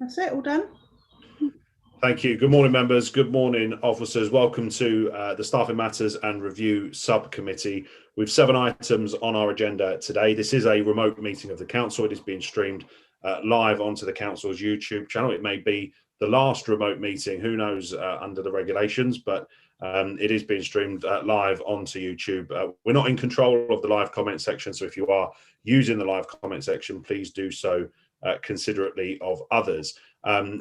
That's it, all done. Thank you. Good morning, members. Good morning, officers. Welcome to the Staffing Matters and Review Subcommittee. We've 7 items on our agenda today. This is a remote meeting of the council. It is being streamed live onto the council's YouTube channel. It may be the last remote meeting, who knows, under the regulations, but it is being streamed live onto YouTube. We're not in control of the live comment section, so if you are using the live comment section, please do so considerately of others.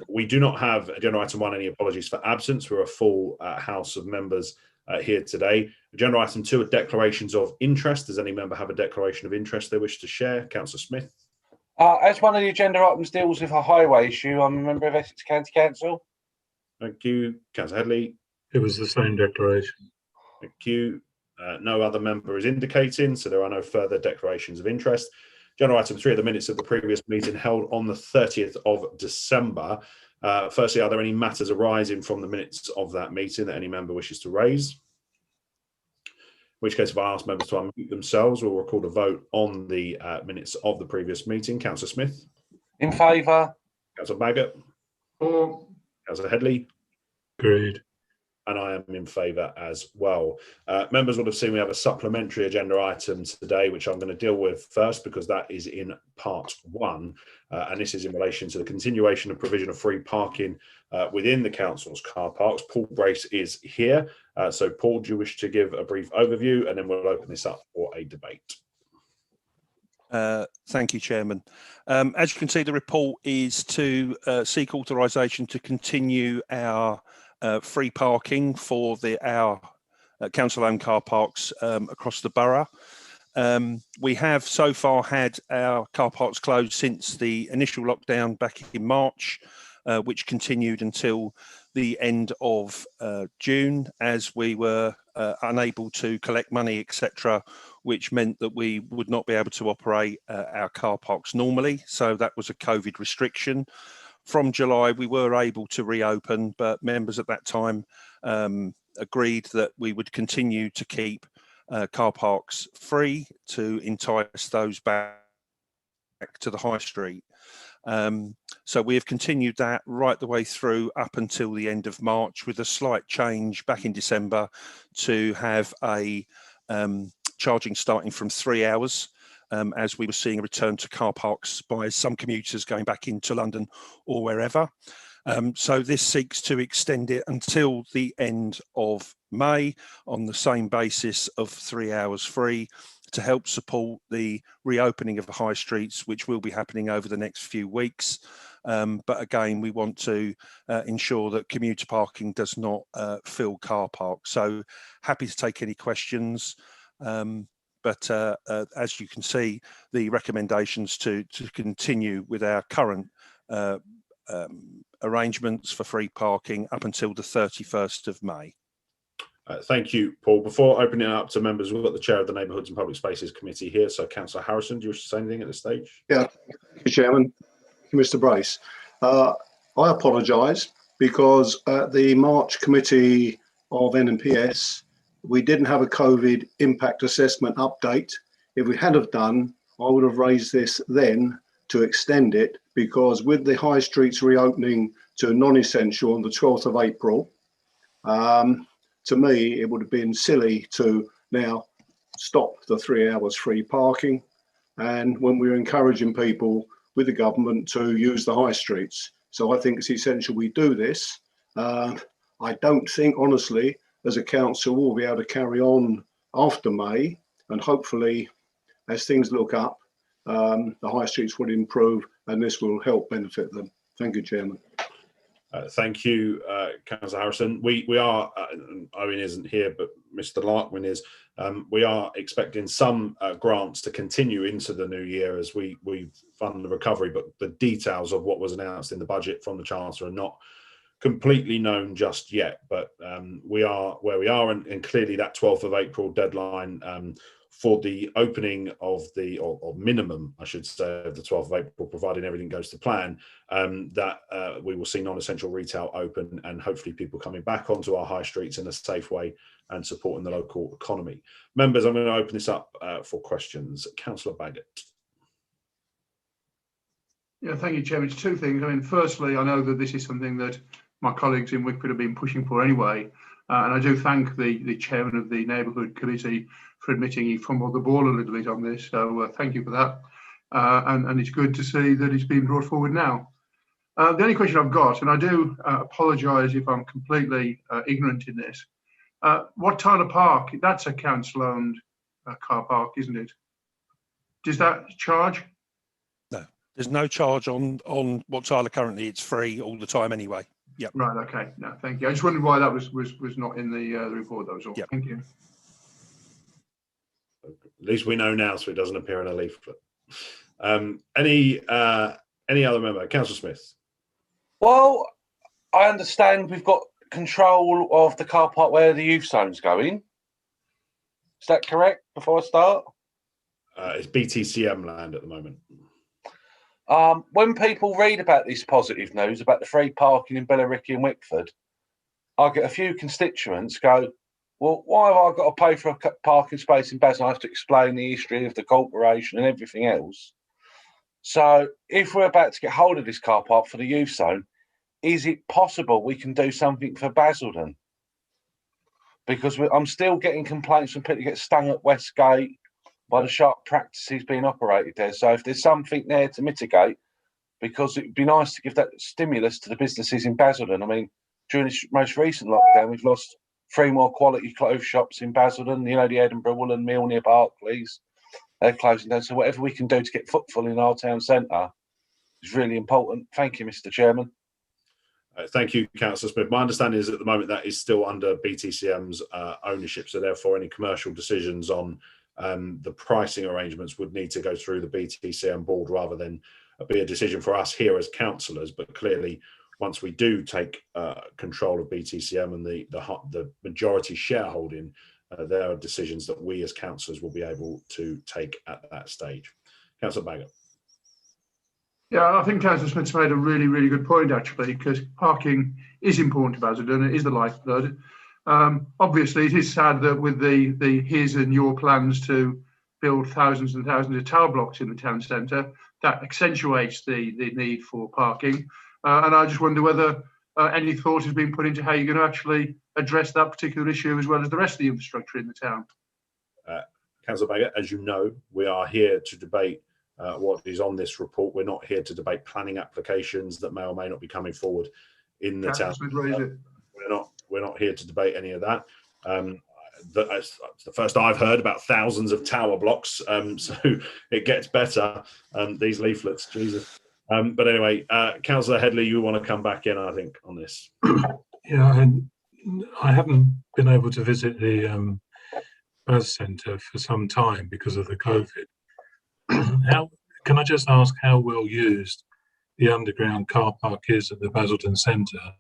We do not have agenda item 1 any apologies for absence. We're a full house of members here today. Agenda item 2 are declarations of interest. Does any member have a declaration of interest they wish to share? Councillor Smith. As one of the agenda items deals with a highway issue, I'm a member of Essex County Council. Thank you. Councillor Headley. It was the same declaration. Thank you. No other member is indicating, so there are no further declarations of interest. Agenda item 3 are the minutes of the previous meeting held on the 30th of December. Firstly, are there any matters arising from the minutes of that meeting that any member wishes to raise? In which case, if I ask members to unmute themselves, we'll record a vote on the minutes of the previous meeting. Councillor Smith. In favour. Councillor Baggott. Councillor Headley. Agreed. And I am in favour as well. Members would have seen we have a supplementary agenda item today, which I'm going to deal with first because that is in part 1. And this is in relation to the continuation of provision of free parking within the council's car parks. Paul Brace is here. So Paul, do you wish to give a brief overview, and then we'll open this up for a debate? Thank you, Chairman. As you can see, the report is to seek authorisation to continue our free parking for our council-owned car parks across the borough. We have so far had our car parks closed since the initial lockdown back in March, which continued until the end of June, as we were unable to collect money, etc., which meant that we would not be able to operate our car parks normally. So that was a COVID restriction. From July, we were able to reopen, but members at that time agreed that we would continue to keep car parks free to entice those back to the high street. So we have continued that right the way through up until the end of March, with a slight change back in December to have a charging starting from 3 hours. As we were seeing a return to car parks by some commuters going back into London or wherever. So this seeks to extend it until the end of May on the same basis of 3 hours free to help support the reopening of the high streets, which will be happening over the next few weeks. But again, we want to ensure that commuter parking does not fill car parks. So happy to take any questions. But as you can see, the recommendations to continue with our current arrangements for free parking up until the 31st of May. Thank you, Paul. Before opening it up to members, we've got the chair of the Neighbourhoods and Public Spaces Committee here. So, Councillor Harrison, do you wish to say anything at this stage? Yeah, thank you, Chairman. Thank you, Mr. Brace. I apologise because at the March committee of NNPS, we didn't have a COVID impact assessment update. If we had have done, I would have raised this then to extend it, because with the high streets reopening to non-essential on the 12th of April, to me, it would have been silly to now stop the 3 hours free parking. And when we were encouraging people with the government to use the high streets. So I think it's essential we do this. I don't think, honestly, as a council, we'll be able to carry on after May, and hopefully, as things look up, the high streets will improve, and this will help benefit them. Thank you, Chairman. Thank you, Councillor Harrison. We are, Owen isn't here, but Mr. Larkwin is. We are expecting some grants to continue into the new year as we fund the recovery, but the details of what was announced in the budget from the Chancellor are not completely known just yet. But we are where we are, and clearly that 12th of April deadline for the opening of the, or minimum, I should say, of the 12th of April, providing everything goes to plan, that we will see non-essential retail open and hopefully people coming back onto our high streets in a safe way and supporting the local economy. Members, I'm going to open this up for questions. Councillor Baggott. Yeah, thank you, Chairman. It's two things. I mean, firstly, I know that this is something that my colleagues in Wickford have been pushing for anyway, and I do thank the chairman of the neighbourhood committee for admitting he fumbled the ball a little bit on this. So thank you for that, and it's good to see that it's been brought forward now. The only question I've got, and I do apologise if I'm completely ignorant in this, what Tyler Park? That's a council-owned car park, isn't it? Does that charge? There's no charge on what Tyler currently. It's free all the time anyway. Yep. Right. Okay. No, thank you. I just wondered why that was not in the report. That was all. Yep. Thank you. At least we know now, so it doesn't appear in a leaflet. Any other member? Councillor Smith. Well, I understand we've got control of the car park where the youth zone's going. Is that correct? Before I start, It's BTCM land at the moment. when people read about this positive news about the free parking in Billericay and Wickford, I get a few constituents go, well, why have I got to pay for a parking space in Basel? I have to explain the history of the corporation and everything else. So if we're about to get hold of this car park for the youth zone, is it possible we can do something for Basildon? Because I'm still getting complaints from people who get stung at Westgate by the sharp practices being operated there. So if there's something there to mitigate, because it would be nice to give that stimulus to the businesses in Basildon. I mean, during this most recent lockdown, we've lost 3 more quality clothes shops in Basildon, you know, the Edinburgh Woolen Mill near Barclays. They're closing down. So whatever we can do to get footfall in our town centre is really important. Thank you, Mr. Chairman. Thank you, Councillor Smith. My understanding is at the moment that is still under BTCM's ownership, so therefore any commercial decisions on the pricing arrangements would need to go through the BTCM board rather than be a decision for us here as councillors. But clearly, once we do take control of BTCM and the majority shareholding, there are decisions that we as councillors will be able to take at that stage. Councillor Baggott. Yeah, I think Councillor Smith's made a really, really good point, actually, because parking is important to Basildon. It is the lifeblood. Obviously, it is sad that with the his and your plans to build thousands and thousands of tower blocks in the town centre, that accentuates the need for parking. And I just wonder whether any thought has been put into how you're going to actually address that particular issue as well as the rest of the infrastructure in the town. Councillor Baggott, as you know, we are here to debate what is on this report. We're not here to debate planning applications that may or may not be coming forward in the town. We're not here to debate any of that. That's the first I've heard about thousands of tower blocks, so it gets better. These leaflets, Jesus. But anyway, Councillor Headley, you want to come back in, I think, on this. Yeah, and I haven't been able to visit the birth centre for some time because of the COVID. Can I just ask how well used the underground car park is at the Basildon Centre,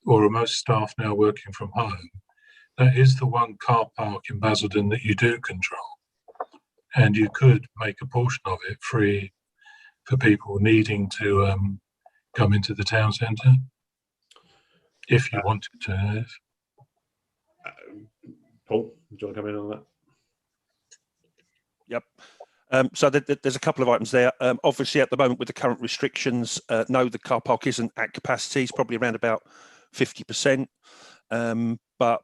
or are most staff now working from home? That is the one car park in Basildon that you do control, and you could make a portion of it free for people needing to come into the town centre, if you wanted to. Paul, do you want to come in on that? Yep. So there's a couple of items there. Obviously, at the moment, with the current restrictions, no, the car park isn't at capacity. It's probably around about 50%. But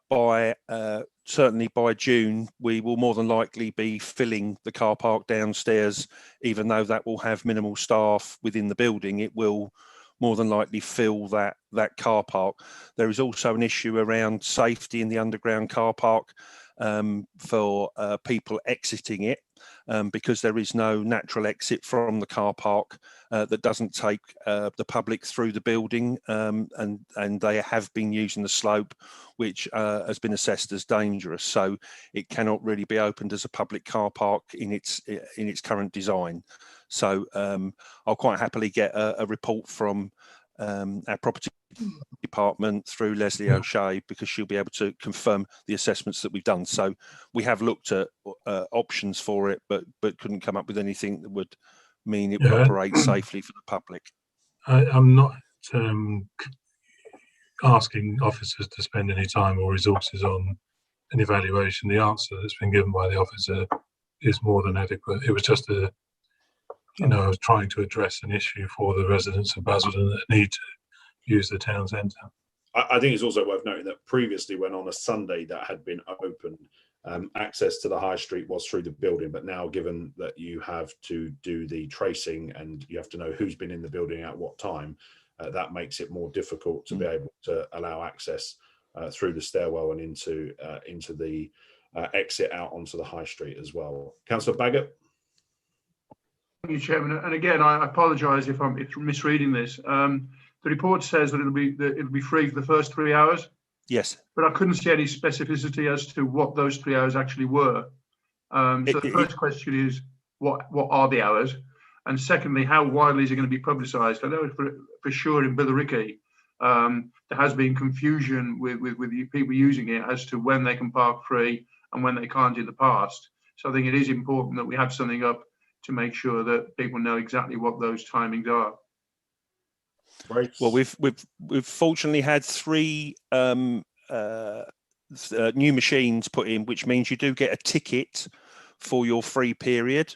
certainly by June, we will more than likely be filling the car park downstairs. Even though that will have minimal staff within the building, it will more than likely fill that car park. There is also an issue around safety in the underground car park for people exiting it, because there is no natural exit from the car park that doesn't take the public through the building, and they have been using the slope, which has been assessed as dangerous. So it cannot really be opened as a public car park in its current design. So I'll quite happily get a report from our property department through Leslie O'Shea, because she'll be able to confirm the assessments that we've done. So we have looked at options for it, but couldn't come up with anything that would mean it would operate safely for the public. I'm not asking officers to spend any time or resources on an evaluation. The answer that's been given by the officer is more than adequate. It was just a trying to address an issue for the residents of Basildon that need to use the town centre. I think it's also worth noting that previously, when on a Sunday that had been open, access to the high street was through the building, but now given that you have to do the tracing and you have to know who's been in the building at what time, that makes it more difficult to be able to allow access through the stairwell and into the exit out onto the high street as well. Councillor Baggott. Thank you, Chairman. And again, I apologise if I'm misreading this. The report says that it'll be free for the first 3 hours. Yes. But I couldn't see any specificity as to what those 3 hours actually were. So the first question is, what are the hours? And secondly, how widely is it going to be publicised? I know for sure in Billericay, there has been confusion with the people using it as to when they can park free and when they can't in the past. So I think it is important that we have something up to make sure that people know exactly what those timings are. Right. Well, we've fortunately had 3 new machines put in, which means you do get a ticket for your free period.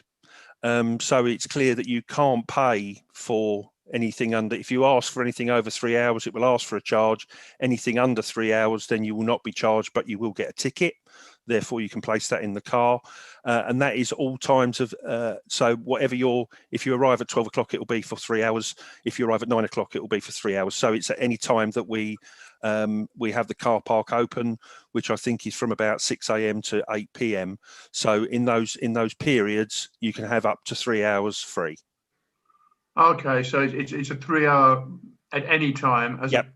So it's clear that you can't pay for anything under. If you ask for anything over 3 hours, it will ask for a charge. Anything under 3 hours, then you will not be charged, but you will get a ticket. Therefore, you can place that in the car, and that is all times of. So whatever if you arrive at 12 o'clock, it will be for 3 hours. If you arrive at 9 o'clock, it will be for 3 hours. So it's at any time that we have the car park open, which I think is from about 6 a.m. to 8 p.m. So in those periods, you can have up to 3 hours free. Okay, so it's a 3 hour at any time. Yep.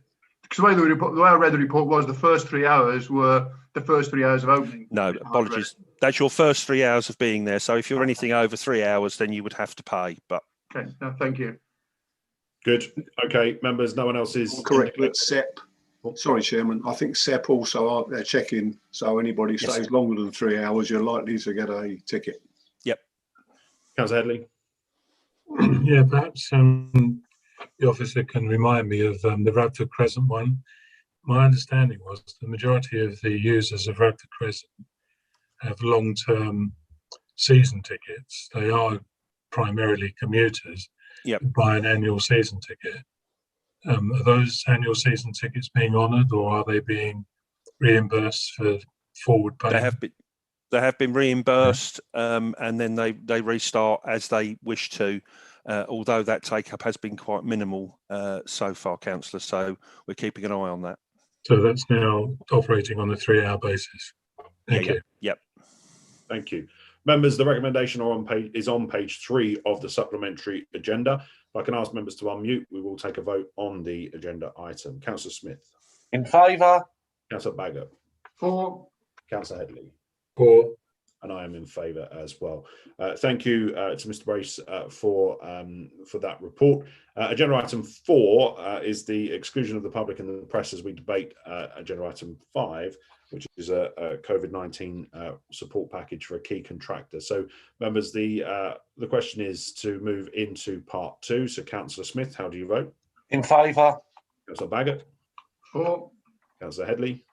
Because the way I read the report was the first 3 hours were the first 3 hours of opening. No, apologies. That's your first 3 hours of being there. So if you're anything over 3 hours, then you would have to pay. But okay, no, thank you. Good. Okay, members, no one else is correct. But SEP, sorry, Chairman, I think SEP also are checking. So anybody stays longer than 3 hours, you're likely to get a ticket. Yep. Councillor Headley. Yeah, perhaps the officer can remind me of the Radford Crescent one. My understanding was the majority of the users of Radford Crescent have long-term season tickets. They are primarily commuters who buy an annual season ticket. Are those annual season tickets being honoured, or are they being reimbursed for forward payment? They have been reimbursed, and then they restart as they wish to. Although that take-up has been quite minimal so far, Councillor. So we're keeping an eye on that. So that's now operating on a 3 hour basis. Thank you. Yep. Thank you. Members, the recommendation is on page 3 of the supplementary agenda. If I can ask members to unmute, we will take a vote on the agenda item. Councillor Smith. In favour. Councillor Baggott. For. Councillor Headley. For. And I am in favour as well. Thank you to Mr. Brace for that report. Agenda item 4 is the exclusion of the public and the press as we debate agenda item 5, which is a COVID-19 support package for a key contractor. So, members, the question is to move into part 2. So, Councillor Smith, how do you vote? In favour. Councillor Baggott. For. Councillor Headley.